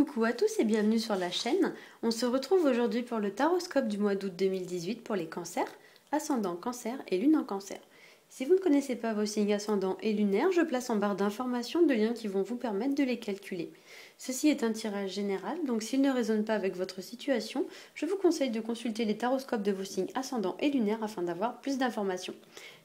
Coucou à tous et bienvenue sur la chaîne. On se retrouve aujourd'hui pour le taroscope du mois d'août 2018 pour les cancers, ascendant cancer et lune en cancer. Si vous ne connaissez pas vos signes ascendants et lunaires, je place en barre d'informations de liens qui vont vous permettre de les calculer. Ceci est un tirage général, donc s'il ne résonne pas avec votre situation, je vous conseille de consulter les taroscopes de vos signes ascendants et lunaires afin d'avoir plus d'informations.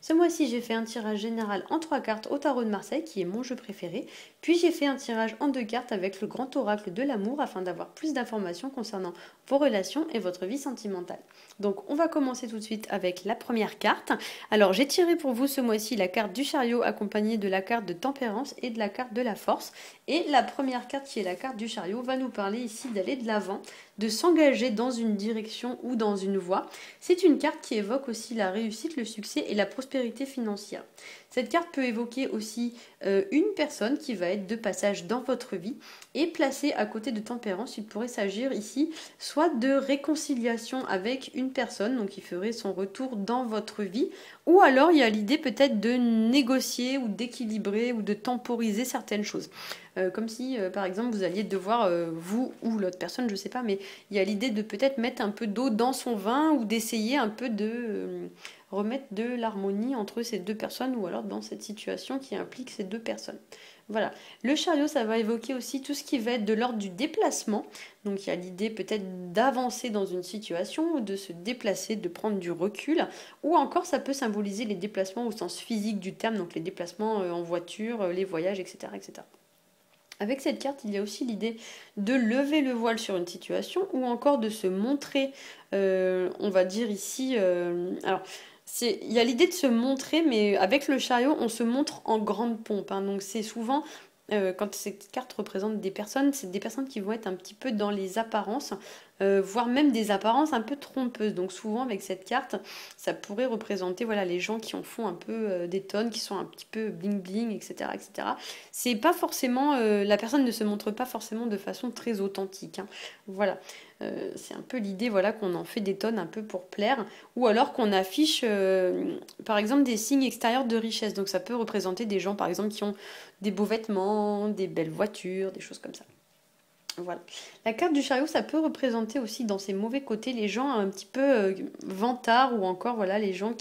Ce mois-ci, j'ai fait un tirage général en 3 cartes au tarot de Marseille, qui est mon jeu préféré, puis j'ai fait un tirage en 2 cartes avec le grand oracle de l'amour afin d'avoir plus d'informations concernant vos relations et votre vie sentimentale. Donc on va commencer tout de suite avec la première carte. Alors j'ai tiré pour vous ce mois-ci la carte du chariot accompagnée de la carte de tempérance et de la carte de la force. Et la première carte qui est la carte du chariot va nous parler ici d'aller de l'avant, de s'engager dans une direction ou dans une voie. C'est une carte qui évoque aussi la réussite, le succès et la prospérité financière. Cette carte peut évoquer aussi une personne qui va être de passage dans votre vie et placée à côté de tempérance. Il pourrait s'agir ici soit de réconciliation avec une personne, donc qui ferait son retour dans votre vie, ou alors il y a l'idée peut-être de négocier ou d'équilibrer ou de temporiser certaines choses. Comme si, par exemple, vous alliez devoir, vous ou l'autre personne, je ne sais pas, mais il y a l'idée de peut-être mettre un peu d'eau dans son vin ou d'essayer un peu de remettre de l'harmonie entre ces deux personnes ou alors dans cette situation qui implique ces deux personnes. Voilà. Le chariot, ça va évoquer aussi tout ce qui va être de l'ordre du déplacement. Donc il y a l'idée peut-être d'avancer dans une situation ou de se déplacer, de prendre du recul. Ou encore, ça peut symboliser les déplacements au sens physique du terme, donc les déplacements en voiture, les voyages, etc., etc. Avec cette carte, il y a aussi l'idée de lever le voile sur une situation ou encore de se montrer, on va dire ici, alors il y a l'idée de se montrer, mais avec le chariot, on se montre en grande pompe, hein. Donc c'est souvent, quand cette carte représente des personnes, c'est des personnes qui vont être un petit peu dans les apparences, voire même des apparences un peu trompeuses. Donc souvent avec cette carte, ça pourrait représenter voilà, les gens qui en font un peu des tonnes, qui sont un petit peu bling bling, etc. etc. C'est pas forcément, la personne ne se montre pas forcément de façon très authentique, hein. Voilà. C'est un peu l'idée voilà, qu'on en fait des tonnes un peu pour plaire, ou alors qu'on affiche par exemple des signes extérieurs de richesse. Donc ça peut représenter des gens par exemple qui ont des beaux vêtements, des belles voitures, des choses comme ça. Voilà. La carte du chariot, ça peut représenter aussi dans ses mauvais côtés les gens un petit peu vantards ou encore voilà, les gens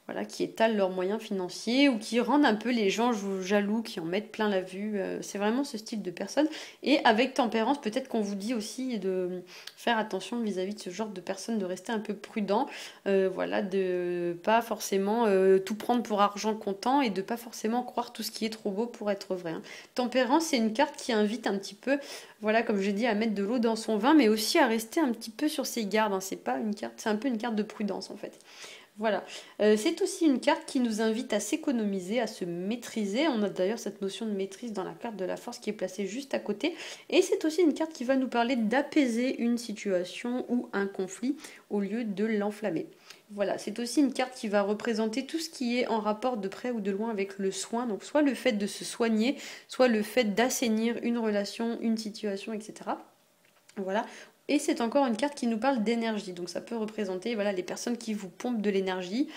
voilà, qui étalent leurs moyens financiers ou qui rendent un peu les gens jaloux, qui en mettent plein la vue. C'est vraiment ce style de personne. Et avec tempérance, peut-être qu'on vous dit aussi de faire attention vis-à-vis de ce genre de personnes, de rester un peu prudent, voilà, de pas forcément tout prendre pour argent comptant et de pas forcément croire tout ce qui est trop beau pour être vrai, hein. Tempérance, c'est une carte qui invite un petit peu, voilà, comme j'ai dit, à mettre de l'eau dans son vin, mais aussi à rester un petit peu sur ses gardes, hein. C'est pas une carte, c'est un peu une carte de prudence en fait. Voilà. C'est aussi une carte qui nous invite à s'économiser, à se maîtriser. On a d'ailleurs cette notion de maîtrise dans la carte de la force qui est placée juste à côté. Et c'est aussi une carte qui va nous parler d'apaiser une situation ou un conflit au lieu de l'enflammer. Voilà, c'est aussi une carte qui va représenter tout ce qui est en rapport de près ou de loin avec le soin. Donc soit le fait de se soigner, soit le fait d'assainir une relation, une situation, etc. Voilà. Et c'est encore une carte qui nous parle d'énergie. Donc ça peut représenter voilà, les personnes qui vous pompent de l'énergie,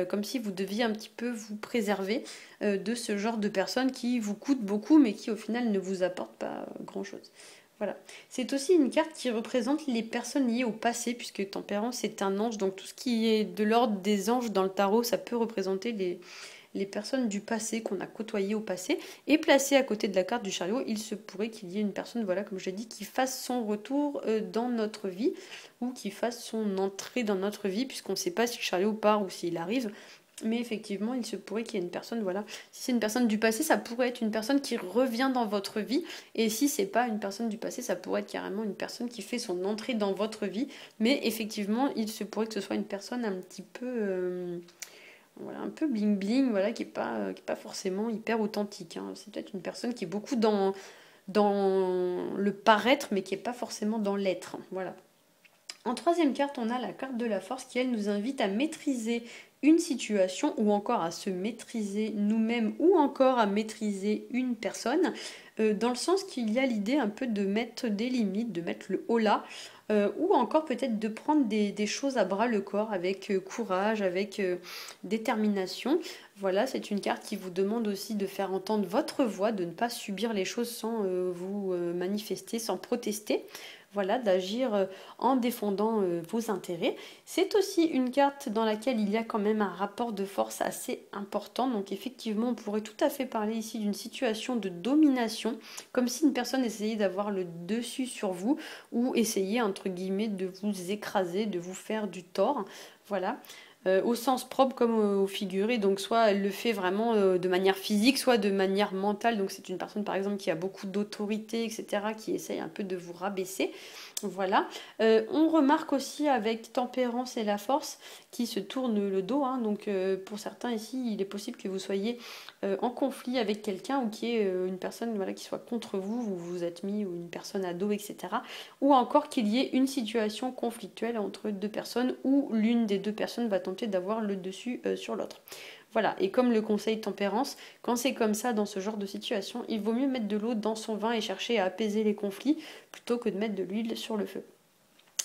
comme si vous deviez un petit peu vous préserver de ce genre de personnes qui vous coûtent beaucoup, mais qui au final ne vous apportent pas grand-chose. Voilà. C'est aussi une carte qui représente les personnes liées au passé, puisque Tempérance est un ange. Donc tout ce qui est de l'ordre des anges dans le tarot, ça peut représenter les personnes du passé qu'on a côtoyées au passé, et placé à côté de la carte du chariot, il se pourrait qu'il y ait une personne, voilà, comme je l'ai dit, qui fasse son retour dans notre vie, ou qui fasse son entrée dans notre vie, puisqu'on ne sait pas si le chariot part ou s'il arrive. Mais effectivement, il se pourrait qu'il y ait une personne, voilà. Si c'est une personne du passé, ça pourrait être une personne qui revient dans votre vie. Et si c'est pas une personne du passé, ça pourrait être carrément une personne qui fait son entrée dans votre vie. Mais effectivement, il se pourrait que ce soit une personne un petit peu voilà, un peu bling bling, voilà, qui est pas forcément hyper authentique, hein. C'est peut-être une personne qui est beaucoup dans le paraître, mais qui n'est pas forcément dans l'être. Voilà. En troisième carte, on a la carte de la force qui, elle, nous invite à maîtriser une situation ou encore à se maîtriser nous-mêmes ou encore à maîtriser une personne, dans le sens qu'il y a l'idée un peu de mettre des limites, de mettre le haut là, ou encore peut-être de prendre des choses à bras le corps avec courage, avec détermination. Voilà, c'est une carte qui vous demande aussi de faire entendre votre voix, de ne pas subir les choses sans vous manifester, sans protester. Voilà, d'agir en défendant vos intérêts. C'est aussi une carte dans laquelle il y a quand même un rapport de force assez important. Donc effectivement, on pourrait tout à fait parler ici d'une situation de domination, comme si une personne essayait d'avoir le dessus sur vous ou essayait, entre guillemets, de vous écraser, de vous faire du tort. Voilà. Au sens propre comme au figuré, donc soit elle le fait vraiment de manière physique, soit de manière mentale, donc c'est une personne par exemple qui a beaucoup d'autorité, etc., qui essaye un peu de vous rabaisser. Voilà. On remarque aussi avec tempérance et la force qui se tourne le dos, hein. Donc pour certains ici, il est possible que vous soyez en conflit avec quelqu'un ou qu'il y ait une personne voilà, qui soit contre vous, vous vous êtes mis, ou une personne à dos, etc. Ou encore qu'il y ait une situation conflictuelle entre deux personnes où l'une des deux personnes va tenter d'avoir le dessus sur l'autre. Voilà, et comme le conseil tempérance, quand c'est comme ça dans ce genre de situation, il vaut mieux mettre de l'eau dans son vin et chercher à apaiser les conflits plutôt que de mettre de l'huile sur le feu.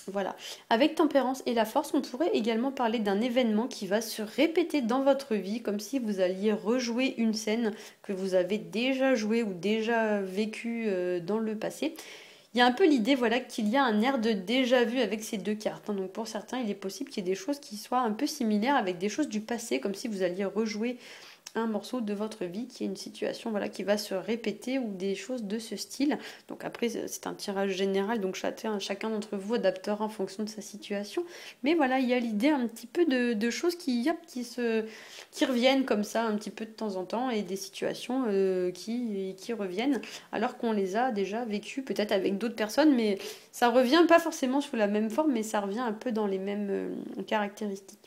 Voilà. Avec tempérance et la force, on pourrait également parler d'un événement qui va se répéter dans votre vie, comme si vous alliez rejouer une scène que vous avez déjà jouée ou déjà vécue dans le passé. Il y a un peu l'idée voilà, qu'il y a un air de déjà vu avec ces deux cartes, hein. Donc pour certains, il est possible qu'il y ait des choses qui soient un peu similaires avec des choses du passé, comme si vous alliez rejouer un morceau de votre vie qui est une situation voilà, qui va se répéter ou des choses de ce style. Donc après, c'est un tirage général, donc chacun d'entre vous adaptera en fonction de sa situation. Mais voilà, il y a l'idée un petit peu de choses qui reviennent comme ça un petit peu de temps en temps et des situations qui reviennent alors qu'on les a déjà vécues peut-être avec d'autres personnes, mais ça revient pas forcément sous la même forme, mais ça revient un peu dans les mêmes caractéristiques.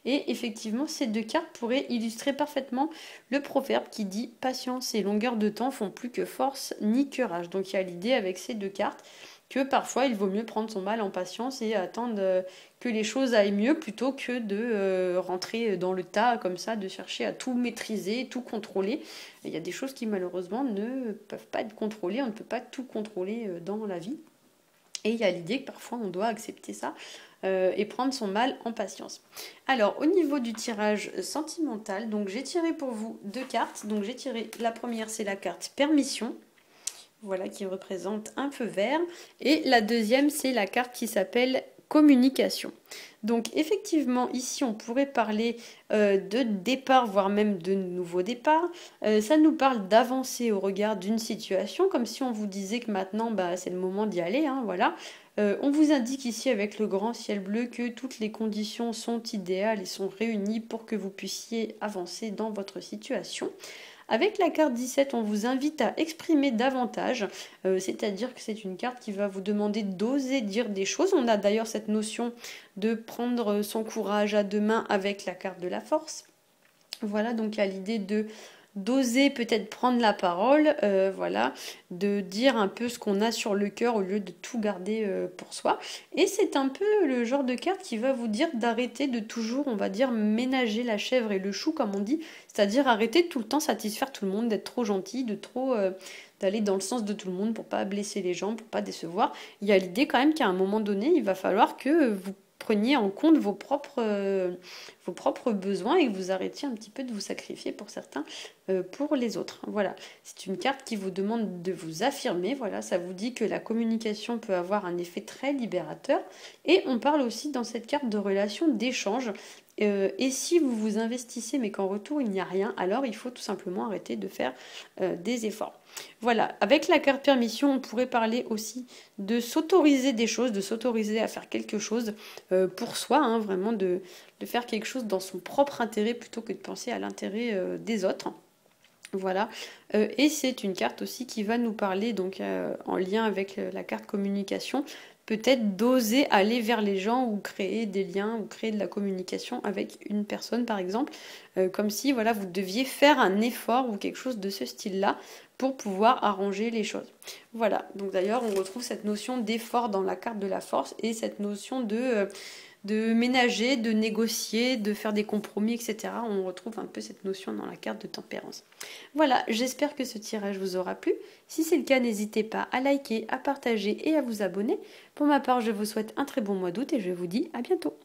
Et effectivement, ces deux cartes pourraient illustrer parfaitement le proverbe qui dit « Patience et longueur de temps font plus que force ni que rage ». Donc il y a l'idée avec ces deux cartes que parfois il vaut mieux prendre son mal en patience et attendre que les choses aillent mieux plutôt que de rentrer dans le tas comme ça, de chercher à tout maîtriser, tout contrôler. Il y a des choses qui malheureusement ne peuvent pas être contrôlées, on ne peut pas tout contrôler dans la vie. Et il y a l'idée que parfois on doit accepter ça et prendre son mal en patience. Alors au niveau du tirage sentimental, donc j'ai tiré pour vous deux cartes. Donc j'ai tiré la première, c'est la carte permission. Voilà, qui représente un feu vert. Et la deuxième, c'est la carte qui s'appelle communication. Donc effectivement, ici, on pourrait parler de départ, voire même de nouveau départ. Ça nous parle d'avancer au regard d'une situation, comme si on vous disait que maintenant, bah, c'est le moment d'y aller, hein, voilà. On vous indique ici avec le grand ciel bleu que toutes les conditions sont idéales et sont réunies pour que vous puissiez avancer dans votre situation. Avec la carte 17, on vous invite à exprimer davantage, c'est-à-dire que c'est une carte qui va vous demander d'oser dire des choses. On a d'ailleurs cette notion de prendre son courage à deux mains avec la carte de la force. Voilà, donc il y a l'idée d'oser peut-être prendre la parole, voilà, de dire un peu ce qu'on a sur le cœur au lieu de tout garder pour soi. Et c'est un peu le genre de carte qui va vous dire d'arrêter de toujours, on va dire, ménager la chèvre et le chou, comme on dit, c'est-à-dire arrêter de tout le temps satisfaire tout le monde, d'être trop gentil, de trop d'aller dans le sens de tout le monde pour pas blesser les gens, pour pas décevoir. Il y a l'idée quand même qu'à un moment donné, il va falloir que vous preniez en compte vos propres besoins et que vous arrêtiez un petit peu de vous sacrifier pour certains, pour les autres. Voilà, c'est une carte qui vous demande de vous affirmer. Voilà, ça vous dit que la communication peut avoir un effet très libérateur. Et on parle aussi dans cette carte de relation d'échange. Et si vous vous investissez mais qu'en retour il n'y a rien, alors il faut tout simplement arrêter de faire des efforts. Voilà, avec la carte permission, on pourrait parler aussi de s'autoriser des choses, de s'autoriser à faire quelque chose pour soi, hein, vraiment de faire quelque chose dans son propre intérêt plutôt que de penser à l'intérêt des autres. Voilà, et c'est une carte aussi qui va nous parler, donc en lien avec la carte communication, peut-être d'oser aller vers les gens ou créer des liens ou créer de la communication avec une personne par exemple, comme si voilà, vous deviez faire un effort ou quelque chose de ce style-là pour pouvoir arranger les choses. Voilà, donc d'ailleurs on retrouve cette notion d'effort dans la carte de la force et cette notion de ménager, de négocier, de faire des compromis, etc. On retrouve un peu cette notion dans la carte de tempérance. Voilà, j'espère que ce tirage vous aura plu. Si c'est le cas, n'hésitez pas à liker, à partager et à vous abonner. Pour ma part, je vous souhaite un très bon mois d'août et je vous dis à bientôt.